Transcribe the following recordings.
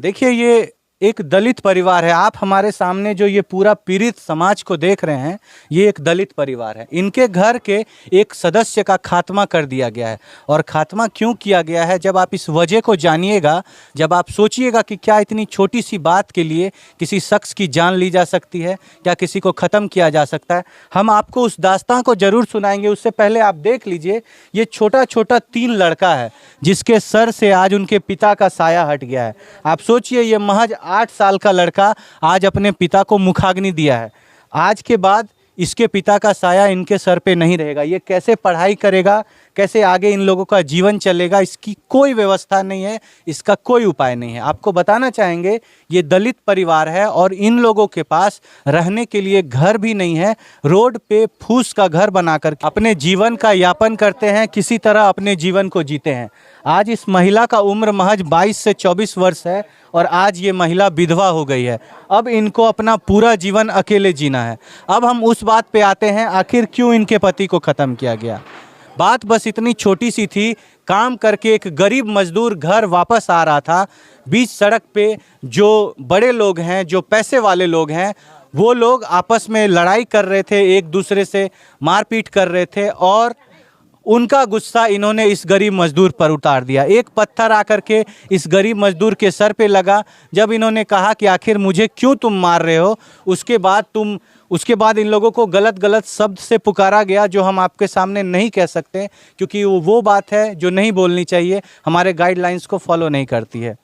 देखिए, ये एक दलित परिवार है। आप हमारे सामने जो ये पूरा पीड़ित समाज को देख रहे हैं, ये एक दलित परिवार है। इनके घर के एक सदस्य का खात्मा कर दिया गया है। और खात्मा क्यों किया गया है, जब आप इस वजह को जानिएगा, जब आप सोचिएगा कि क्या इतनी छोटी सी बात के लिए किसी शख्स की जान ली जा सकती है, क्या किसी को ख़त्म किया जा सकता है, हम आपको उस दास्तां को ज़रूर सुनाएंगे। उससे पहले आप देख लीजिए, ये छोटा छोटा 3 लड़का है जिसके सर से आज उनके पिता का साया हट गया है। आप सोचिए, ये महज 8 साल का लड़का आज अपने पिता को मुखाग्नि दिया है। आज के बाद इसके पिता का साया इनके सर पे नहीं रहेगा। ये कैसे पढ़ाई करेगा, कैसे आगे इन लोगों का जीवन चलेगा, इसकी कोई व्यवस्था नहीं है, इसका कोई उपाय नहीं है। आपको बताना चाहेंगे, ये दलित परिवार है और इन लोगों के पास रहने के लिए घर भी नहीं है। रोड पे फूस का घर बनाकर अपने जीवन का यापन करते हैं, किसी तरह अपने जीवन को जीते हैं। आज इस महिला का उम्र महज 22 से 24 वर्ष है और आज ये महिला विधवा हो गई है। अब इनको अपना पूरा जीवन अकेले जीना है। अब हम उस बात पे आते हैं, आखिर क्यों इनके पति को ख़त्म किया गया। बात बस इतनी छोटी सी थी। काम करके एक गरीब मजदूर घर वापस आ रहा था। बीच सड़क पे जो बड़े लोग हैं, जो पैसे वाले लोग हैं, वो लोग आपस में लड़ाई कर रहे थे, एक दूसरे से मारपीट कर रहे थे और उनका गुस्सा इन्होंने इस गरीब मजदूर पर उतार दिया। एक पत्थर आकर के इस गरीब मजदूर के सर पे लगा। जब इन्होंने कहा कि आखिर मुझे क्यों तुम मार रहे हो, उसके बाद इन लोगों को गलत गलत शब्द से पुकारा गया, जो हम आपके सामने नहीं कह सकते क्योंकि वो बात है जो नहीं बोलनी चाहिए, हमारे गाइडलाइंस को फॉलो नहीं करती है।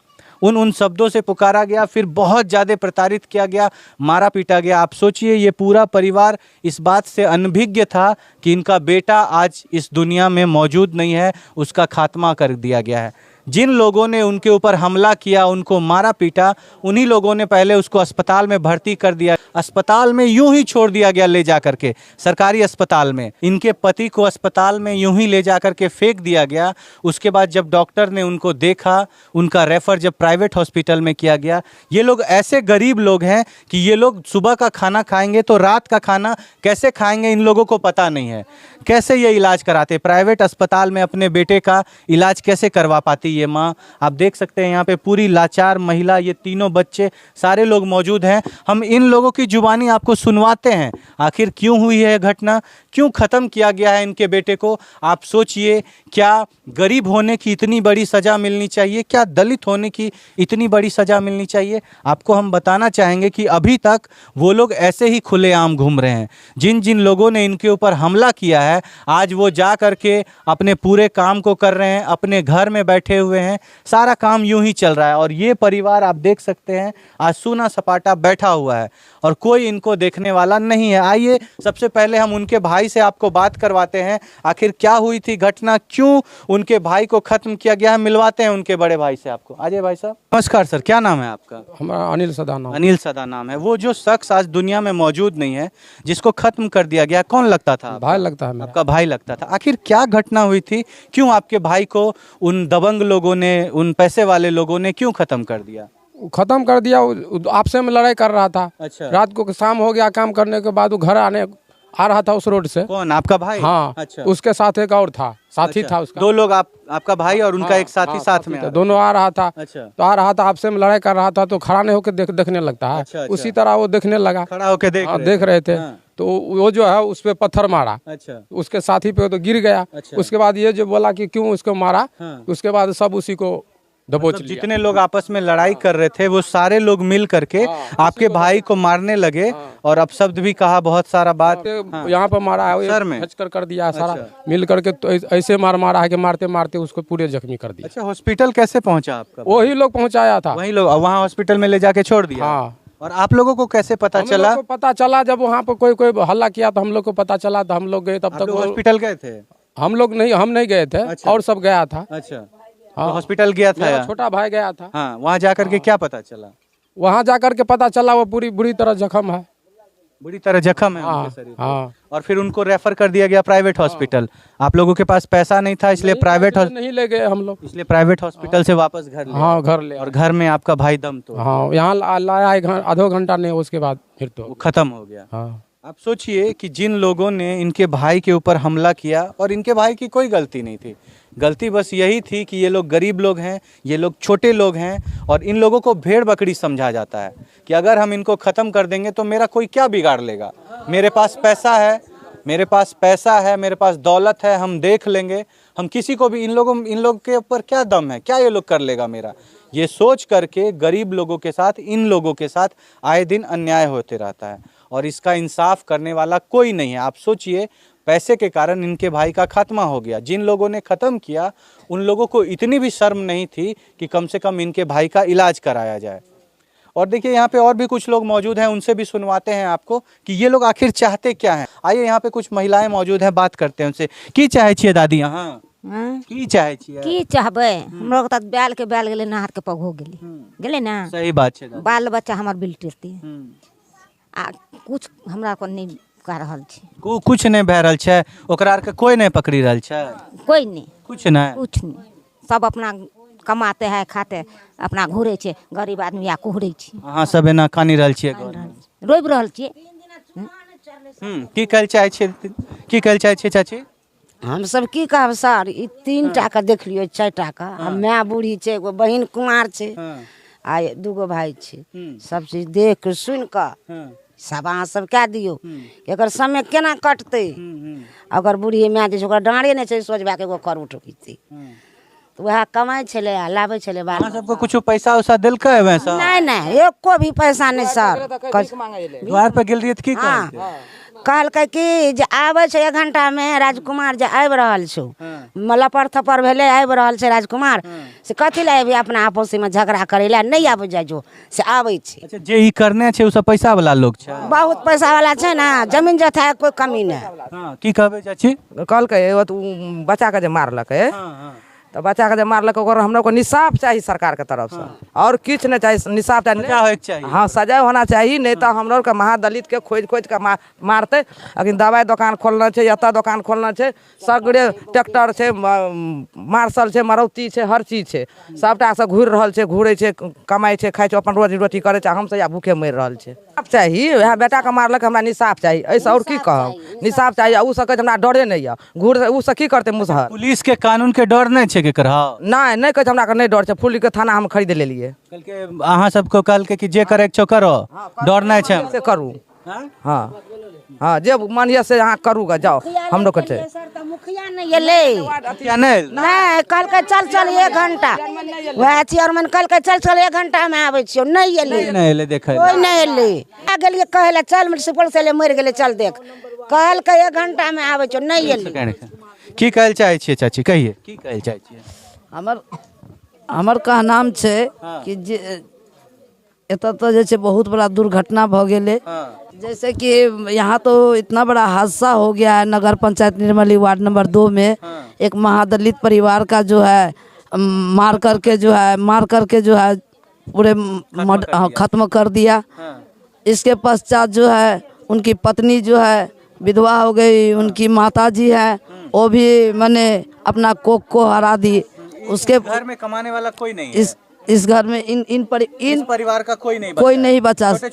उन शब्दों से पुकारा गया, फिर बहुत ज़्यादा प्रताड़ित किया गया, मारा पीटा गया। आप सोचिए, ये पूरा परिवार इस बात से अनभिज्ञ था कि इनका बेटा आज इस दुनिया में मौजूद नहीं है, उसका खात्मा कर दिया गया है। जिन लोगों ने उनके ऊपर हमला किया, उनको मारा पीटा, उन्हीं लोगों ने पहले उसको अस्पताल में भर्ती कर दिया। अस्पताल में यूं ही छोड़ दिया गया ले जा करके, सरकारी अस्पताल में। इनके पति को अस्पताल में यूं ही ले जा करके फेंक दिया गया। उसके बाद जब डॉक्टर ने उनको देखा, उनका रेफर जब प्राइवेट हॉस्पिटल में किया गया। ये लोग ऐसे गरीब लोग हैं कि ये लोग सुबह का खाना खाएंगे तो रात का खाना कैसे खाएंगे, इन लोगों को पता नहीं है। कैसे ये इलाज कराते, प्राइवेट अस्पताल में अपने बेटे का इलाज कैसे करवा पाती ये माँ। आप देख सकते हैं यहाँ पे पूरी लाचार महिला, ये तीनों बच्चे, सारे लोग मौजूद हैं। हम इन लोगों की जुबानी आपको सुनवाते हैं, आखिर क्यों हुई है घटना, क्यों ख़त्म किया गया है इनके बेटे को। आप सोचिए, क्या गरीब होने की इतनी बड़ी सज़ा मिलनी चाहिए, क्या दलित होने की इतनी बड़ी सज़ा मिलनी चाहिए। आपको हम बताना चाहेंगे कि अभी तक वो लोग ऐसे ही खुलेआम घूम रहे हैं। जिन जिन लोगों ने इनके ऊपर हमला किया है, आज वो जा करके अपने पूरे काम को कर रहे हैं, अपने घर में बैठे हुए हैं, सारा काम यूं ही चल रहा है। और ये परिवार आप देख सकते हैं, आज सूना सपाटा बैठा हुआ है और कोई इनको देखने वाला नहीं है। आइए सबसे पहले हम उनके भाई से आपको बात करवाते हैं, आखिर क्या हुई थी घटना, क्यों उनके भाई को खत्म किया गया है। मिलवाते हैं उनके बड़े भाई से आपको। आइए भाई साहब। नमस्कार सर, क्या नाम है आपका। हमारा अनिल सदा नाम। अनिल सदा नाम है। वो जो शख्स आज दुनिया में मौजूद नहीं है, जिसको खत्म कर दिया गया, कौन लगता था। भाई लगता है मेरा। आपका भाई लगता था। आखिर क्या घटना हुई थी, क्यों आपके भाई को उन दबंग लोगों ने, उन पैसे वाले लोगों ने क्यों खत्म कर दिया। खत्म कर दिया, आपसे में लड़ाई कर रहा था। अच्छा। रात को शाम हो गया, काम करने के बाद वो घर आ रहा था उस रोड से। कौन, आपका भाई। हाँ। अच्छा। उसके साथ एक और था, साथी था उसका। 2 लोग, आपका भाई और उनका एक साथी साथ में। दोनों आ रहा था। अच्छा। तो आ रहा था, आपसे में लड़ाई कर रहा था, तो खड़ा नहीं होकर देखने लगता है। अच्छा। उसी तरह वो देखने लगा, खड़ा होकर देख रहे थे। तो वो जो है उस पे पत्थर मारा। अच्छा। उसके साथी पे तो गिर गया। अच्छा। उसके बाद ये जो बोला कि क्यों उसको मारा, उसके बाद सब उसी को दबोच लिया। जितने लोग आपस में लड़ाई कर रहे थे, वो सारे लोग मिल करके आपके भाई को मारने लगे और अपशब्द भी कहा, बहुत सारा बात यहाँ पर मारा है, सर में कर दिया सारा। मिल करके तो ऐसे मारा है कि मारते मारते उसको पूरे जख्मी कर दिया। अच्छा, हॉस्पिटल कैसे पहुंचा आपका। वही लोग पहुंचाया था, वही लोग वहाँ हॉस्पिटल में ले जाके छोड़ दिया। हाँ। और आप लोगों को कैसे पता चला। पता चला जब वहाँ पर कोई हल्ला किया तो हम लोग को पता चला, तो हम लोग गए। तब तक हॉस्पिटल गए थे। हम नहीं गए थे। अच्छा। और सब गया था। अच्छा। हाँ। हॉस्पिटल गया था, छोटा भाई गया था। हाँ, वहाँ जाकर के क्या पता चला। वहाँ जाकर के पता चला वो बुरी तरह जख्म है। बुरी तरह जख्म है हाँ, उनके शरीर पे। हाँ। और फिर उनको रेफर कर दिया गया प्राइवेट हॉस्पिटल। आप लोगों के पास पैसा नहीं था, इसलिए प्राइवेट नहीं ले गए हम लोग, इसलिए प्राइवेट हॉस्पिटल से वापस घर ले। हाँ, घर ले। और घर में आपका भाई दम तो। हाँ, यहाँ लाया आधो घंटा नहीं, उसके बाद फिर तो खत्म हो गया। हाँ। आप सोचिए कि जिन लोगों ने इनके भाई के ऊपर हमला किया, और इनके भाई की कोई गलती नहीं थी, गलती बस यही थी कि ये लोग गरीब लोग हैं, ये लोग छोटे लोग हैं और इन लोगों को भेड़ बकरी समझा जाता है कि अगर हम इनको ख़त्म कर देंगे तो मेरा कोई क्या बिगाड़ लेगा, मेरे पास पैसा है, मेरे पास पैसा है, मेरे पास दौलत है, हम देख लेंगे, हम किसी को भी, इन लोग के ऊपर क्या दम है, क्या ये लोग कर लेगा मेरा। ये सोच करके गरीब लोगों के साथ, इन लोगों के साथ आए दिन अन्याय होते रहता है और इसका इंसाफ करने वाला कोई नहीं है। आप सोचिए, पैसे के कारण इनके भाई का खात्मा हो गया। जिन लोगों ने ख़त्म किया उन लोगों को इतनी भी शर्म नहीं थी कि कम से कम इनके भाई का इलाज कराया जाए। और देखिए यहाँ पे और भी कुछ लोग मौजूद हैं, उनसे भी सुनवाते हैं आपको कि ये लोग आखिर चाहते क्या हैं। आइए, यहाँ पे कुछ महिलाएं मौजूद हैं, बात करते हैं उनसे। की चाहे छिए दादी यहाँ की चाहे छिए? की चाहबे, हम लोग तो बैल के बैल गेले, नहार के पग हो गेले, गेले ना। सही बात छै दादी। बाल बच्चा हमार बिलटेते आ कुछ हमरा को नहीं कह रहल छै, कुछ नहीं भए रहल छै, ओकरा आर के कोई नहीं पकड़ी रहल छै, कोई नहीं, कुछ नहीं, कुछ नहीं। सब अपना कमाते हैं, खाते, अपना घूरे छे, गरीब आदमी या कुहरे छे। अहाँ सब एना कानी रहल छियै घर में? रोबि रहल छियै। की कहल चाहे छियै, की कहल चाहे छियै चाची? हम सब की कहब सर, ई 3 टा के देख लियो, 4 टा के, आ माय बूढ़ी छै, एगो बहिन कुमार छै, आ 2 भाई छै। सब चीज देख के सुन के सब अहाँ सब कह दियो कि एकर समय केना कटतै। अगर बूढ़ी माय जे छै ओकरा डाँड़े नहि छै, सोचबा के एगो कर उठबैतै, तो वह कमाई छले, लावे छले। अहाँ सबको कुछ पैसा उसा देलकै है वैसा? नहीं नहीं, एको भी पैसा नहीं सर। द्वार पे गेल रहिए त की कहलकै? कहलकै कि जे आबै छै 1 घंटा में राजकुमार जे आबि रहल छौ, लपड़ थपड़ भेले, आबि रहल छै राजकुमार, से कथी ले अभी अपना आपस में झगड़ा करे ला, नहीं आबै जाय जो, से आबै छै। अच्छा, जे ई करने छै उ सब पैसा वाला लोग छै? बहुत पैसा वाला छै ना, जमीन जथा है, कोई कमी नहीं। हां, की कहबे चाची? कहलकै बच्चा के जे मारलकै, तो बच्चा के जे मारलकै ओकर हमरा को निसाफ चाहिए सरकार के तरफ से, और कुछ नहीं चाहिए, निसाफ चाहिए। हाँ, सजा होना चाहिए, नहीं तो हम लोग के महादलित के खोज खोज के मारते। अखन दवाई दुकान खोलना है, एत दुकान खोलना है, सगरे ट्रैक्टर है, मार्शल है, मारुति है, हर चीज है, सबटा से घूर रहल है, घूरे है, कमाई है, खाई, अपन रोजी रोटी करे, हम सब या भूखे मर रहल है। चाहिए वह बेटा के मारलक, हमरा निसाफ चाहिए, ऐसा और की कहब, निसाफ चाहिए। उ सब हमरा डरे नहीं है, घूर उ सब की करते मुसहर। पुलिस के कानून के डर नहीं छै केकर? नहीं नहीं कहे हमरा नहीं डर छै, पुलिस के थाना हम खरीद लेलिए। कहलके अहाँ सबको कहलके कि जे करे छो करो, डर नहीं छै, से करू। हाँ हाँ, जे मानिए से अहाँ करूगा, जाओ हम लोग के। मुखिया नहीं एले, नहीं कहलकै चल चल 1 घंटा, वह चेयरमैन कहलकै चल चल 1 घंटा में आबै छियो, नहीं एले, देखे कोई नहीं एले। आ गेलिए कहे ला चल म्युनिसिपल से ले, मर गेले, चल देख, कहलकै 1 घंटा में आबै छियो, नहीं एले। की कहल चाहे छियै चाची, कहिए की कहल चाहे छियै? हमर कहनाम छै कि जे एतऽ तो जैसे बहुत बड़ा दुर्घटना भ गेले, जैसे कि यहाँ तो इतना बड़ा हादसा हो गया है। नगर पंचायत निर्मली वार्ड नंबर 2 में एक महादलित परिवार का जो है मार करके जो है पूरे खत्म कर दिया। इसके पश्चात जो है उनकी पत्नी जो है विधवा हो गई, उनकी माता जी है वो भी मैंने अपना कोख को हरा दी। उसके घर में कमाने वाला कोई नहीं है। इस घर में इन परिवार का कोई नहीं बचा। छोटे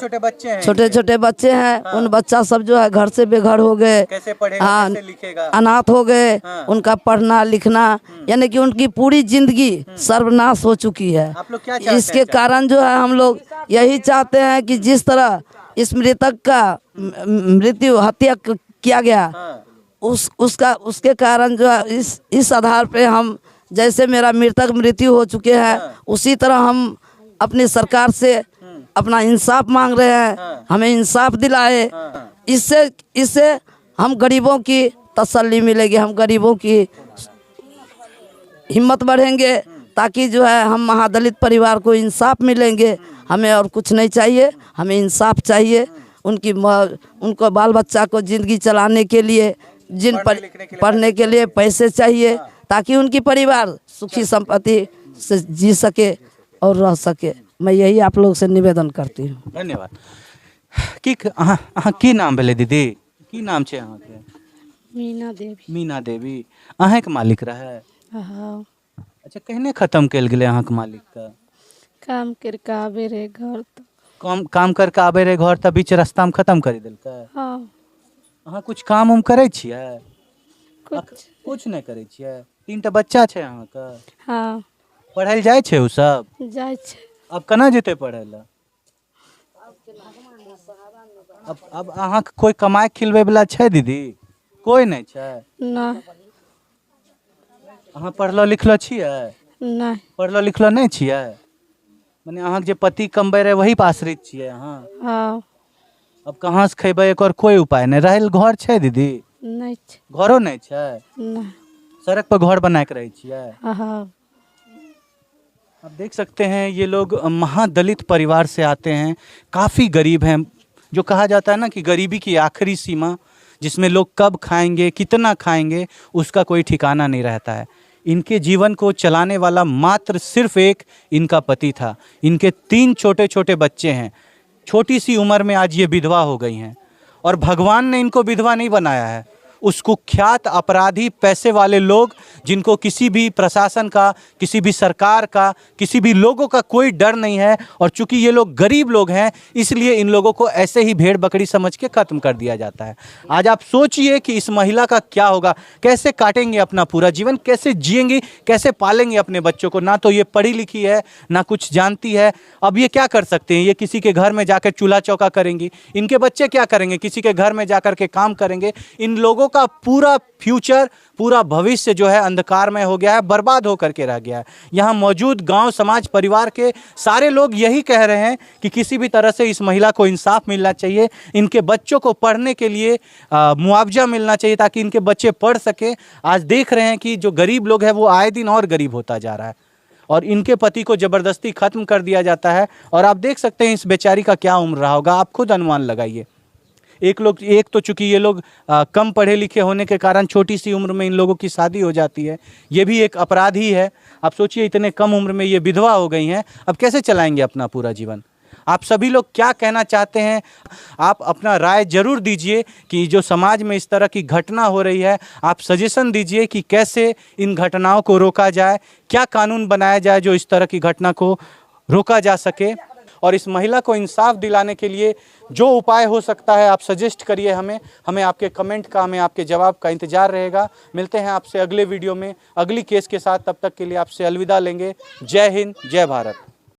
छोटे बच्चे हैं। हाँ। उन बच्चा सब जो है घर से बेघर हो गए, कैसे पढ़ेगा, हाँ, कैसे लिखेगा, अनाथ हो गए। हाँ। उनका पढ़ना लिखना यानी कि उनकी पूरी जिंदगी सर्वनाश हो चुकी है। आप लोग क्या चाहते हैं? इसके कारण जो है हम लोग यही चाहते हैं कि जिस तरह इस मृतक का मृत्यु हत्या किया गया, उसके कारण जो है इस आधार पे हम, जैसे मेरा मृतक मृत्यु हो चुके हैं, उसी तरह हम अपनी सरकार से अपना इंसाफ मांग रहे हैं, हमें इंसाफ दिलाए। इससे हम गरीबों की तसल्ली मिलेगी, हम गरीबों की हिम्मत बढ़ेंगे, ताकि जो है हम महादलित परिवार को इंसाफ मिलेंगे। हमें और कुछ नहीं चाहिए, हमें इंसाफ चाहिए। उनको बाल बच्चा को ज़िंदगी चलाने के लिए, पढ़ने के लिए पैसे चाहिए, ताकि उनकी परिवार सुखी संपत्ति से जी सके और रह सके। मैं यही आप लोग से निवेदन करती हूँ। धन्यवाद। की नाम भेले दीदी, की नाम छे अहाँ के? मीना देवी। मीना देवी। अहाँ के मालिक रहे? अच्छा, कहने खत्म कल गेले अहाँ के मालिक का? काम करके आबे रहे घर, तो काम करके आबे रहे घर, त बीच रास्ता में खत्म कर देलकै? हाँ। अहाँ कुछ काम उम करे छियै? कुछ कुछ नहीं करे छियै? 3टा बच्चा छै अहाँके? हाँ पढ़ै लए जाइ छै उ सब? जाइ छै। अब केना जेतै पढ़ै लए? अब अहाँके कोई कमाए खिलबै वाला छै दीदी? कोई नहीं छै? नहीं अहाँ पढ़लो लिखलो छियै? नहीं पढ़लो लिखलो नहीं छियै? माने अहाँके जे पति कमबै रहे वही पर आश्रित छियै अहाँ? हाँ अब कहाँ से खेबै एकर कोई उपाय नहीं। रहल घर छै दीदी? नहीं छै। घरो नहीं छै? नहीं सड़क पर घर बना के रहे छियै? हाँ आप देख सकते हैं ये लोग महादलित परिवार से आते हैं, काफ़ी गरीब हैं। जो कहा जाता है ना कि गरीबी की आखिरी सीमा, जिसमें लोग कब खाएंगे कितना खाएंगे उसका कोई ठिकाना नहीं रहता है। इनके जीवन को चलाने वाला मात्र सिर्फ एक इनका पति था। इनके 3 छोटे छोटे बच्चे हैं। छोटी सी उम्र में आज ये विधवा हो गई हैं और भगवान ने इनको विधवा नहीं बनाया है। उस कुख्यात अपराधी पैसे वाले लोग जिनको किसी भी प्रशासन का, किसी भी सरकार का, किसी भी लोगों का कोई डर नहीं है, और चूंकि ये लोग गरीब लोग हैं इसलिए इन लोगों को ऐसे ही भेड़ बकरी समझ के खत्म कर दिया जाता है। आज आप सोचिए कि इस महिला का क्या होगा, कैसे काटेंगे अपना पूरा जीवन, कैसे जिएंगी, कैसे पालेंगे अपने बच्चों को। ना तो ये पढ़ी लिखी है, ना कुछ जानती है। अब ये क्या कर सकते हैं? ये किसी के घर में जाकर चूल्हा चौका करेंगी। इनके बच्चे क्या करेंगे? किसी के घर में जाकर के काम करेंगे। इन लोगों का पूरा फ्यूचर, पूरा भविष्य जो है अंधकारमय हो गया है, बर्बाद होकर के रह गया है। यहाँ मौजूद गांव समाज परिवार के सारे लोग यही कह रहे हैं कि किसी भी तरह से इस महिला को इंसाफ मिलना चाहिए। इनके बच्चों को पढ़ने के लिए मुआवजा मिलना चाहिए ताकि इनके बच्चे पढ़ सके। आज देख रहे हैं कि जो गरीब लोग हैं वो आए दिन और गरीब होता जा रहा है और इनके पति को जबरदस्ती खत्म कर दिया जाता है। और आप देख सकते हैं इस बेचारी का क्या उम्र रहा होगा, आप खुद अनुमान लगाइए। एक तो चूंकि ये लोग कम पढ़े लिखे होने के कारण छोटी सी उम्र में इन लोगों की शादी हो जाती है। ये भी एक अपराध ही है। आप सोचिए इतने कम उम्र में ये विधवा हो गई हैं, अब कैसे चलाएंगे अपना पूरा जीवन? आप सभी लोग क्या कहना चाहते हैं? आप अपना राय जरूर दीजिए कि जो समाज में इस तरह की घटना हो रही है, आप सजेशन दीजिए कि कैसे इन घटनाओं को रोका जाए, क्या कानून बनाया जाए जो इस तरह की घटना को रोका जा सके। और इस महिला को इंसाफ दिलाने के लिए जो उपाय हो सकता है आप सजेस्ट करिए हमें आपके कमेंट का, हमें आपके जवाब का इंतजार रहेगा। मिलते हैं आपसे अगले वीडियो में अगली केस के साथ, तब तक के लिए आपसे अलविदा लेंगे। जय हिंद, जय भारत।